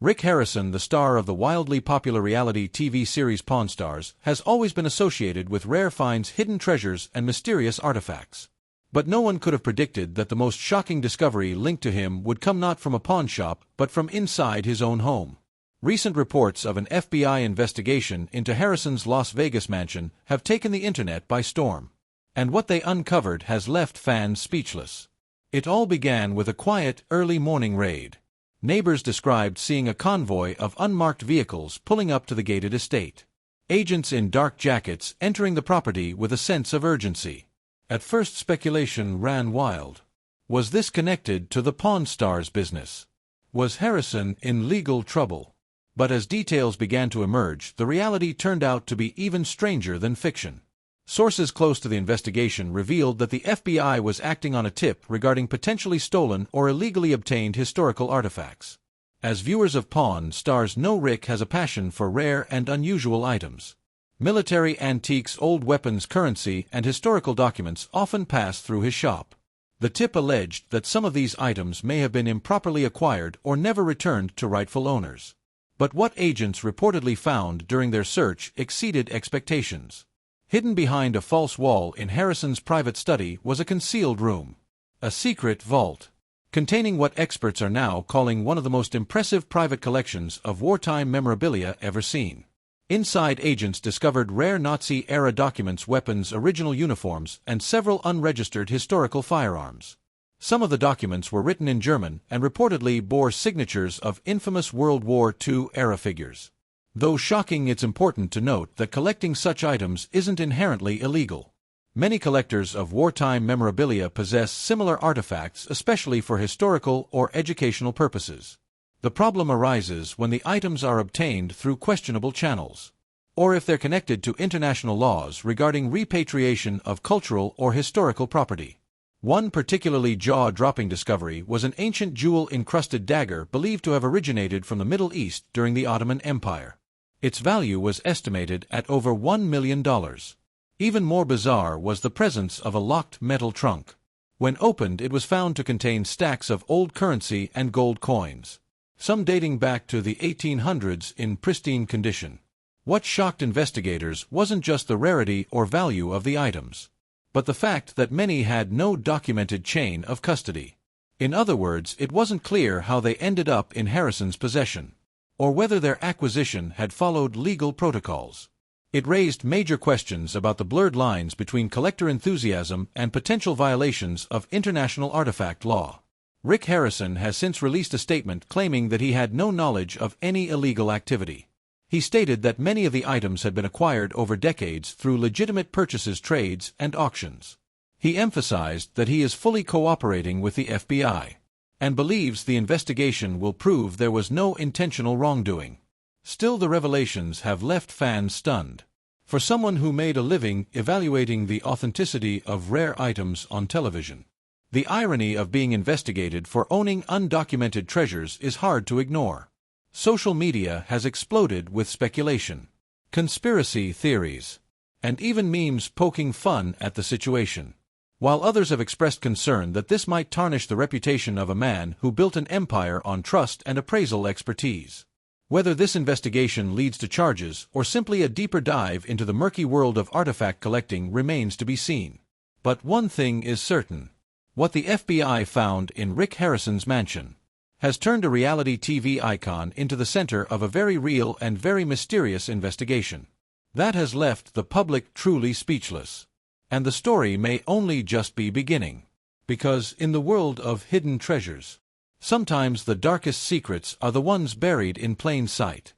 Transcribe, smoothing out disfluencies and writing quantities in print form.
Rick Harrison, the star of the wildly popular reality TV series Pawn Stars, has always been associated with rare finds, hidden treasures, and mysterious artifacts. But no one could have predicted that the most shocking discovery linked to him would come not from a pawn shop, but from inside his own home. Recent reports of an FBI investigation into Harrison's Las Vegas mansion have taken the internet by storm. And what they uncovered has left fans speechless. It all began with a quiet, early morning raid. Neighbors described seeing a convoy of unmarked vehicles pulling up to the gated estate. Agents in dark jackets entering the property with a sense of urgency. At first, speculation ran wild. Was this connected to the Pawn Stars business? Was Harrison in legal trouble? But as details began to emerge, the reality turned out to be even stranger than fiction. Sources close to the investigation revealed that the FBI was acting on a tip regarding potentially stolen or illegally obtained historical artifacts. As viewers of Pawn Stars know, Rick has a passion for rare and unusual items. Military antiques, old weapons, currency, and historical documents often pass through his shop. The tip alleged that some of these items may have been improperly acquired or never returned to rightful owners. But what agents reportedly found during their search exceeded expectations. Hidden behind a false wall in Harrison's private study was a concealed room. A secret vault, containing what experts are now calling one of the most impressive private collections of wartime memorabilia ever seen. Inside, agents discovered rare Nazi-era documents, weapons, original uniforms, and several unregistered historical firearms. Some of the documents were written in German and reportedly bore signatures of infamous World War II-era figures. Though shocking, it's important to note that collecting such items isn't inherently illegal. Many collectors of wartime memorabilia possess similar artifacts, especially for historical or educational purposes. The problem arises when the items are obtained through questionable channels, or if they're connected to international laws regarding repatriation of cultural or historical property. One particularly jaw-dropping discovery was an ancient jewel-encrusted dagger believed to have originated from the Middle East during the Ottoman Empire. Its value was estimated at over $1 million. Even more bizarre was the presence of a locked metal trunk. When opened, it was found to contain stacks of old currency and gold coins, some dating back to the 1800s, in pristine condition. What shocked investigators wasn't just the rarity or value of the items, but the fact that many had no documented chain of custody. In other words, it wasn't clear how they ended up in Harrison's possession, or whether their acquisition had followed legal protocols. It raised major questions about the blurred lines between collector enthusiasm and potential violations of international artifact law. Rick Harrison has since released a statement claiming that he had no knowledge of any illegal activity. He stated that many of the items had been acquired over decades through legitimate purchases, trades, and auctions. He emphasized that he is fully cooperating with the FBI and believes the investigation will prove there was no intentional wrongdoing. Still, the revelations have left fans stunned. For someone who made a living evaluating the authenticity of rare items on television, the irony of being investigated for owning undocumented treasures is hard to ignore. Social media has exploded with speculation, conspiracy theories, and even memes poking fun at the situation. While others have expressed concern that this might tarnish the reputation of a man who built an empire on trust and appraisal expertise. Whether this investigation leads to charges or simply a deeper dive into the murky world of artifact collecting remains to be seen. But one thing is certain. What the FBI found in Rick Harrison's mansion has turned a reality TV icon into the center of a very real and very mysterious investigation that has left the public truly speechless. And the story may only just be beginning. Because in the world of hidden treasures, sometimes the darkest secrets are the ones buried in plain sight.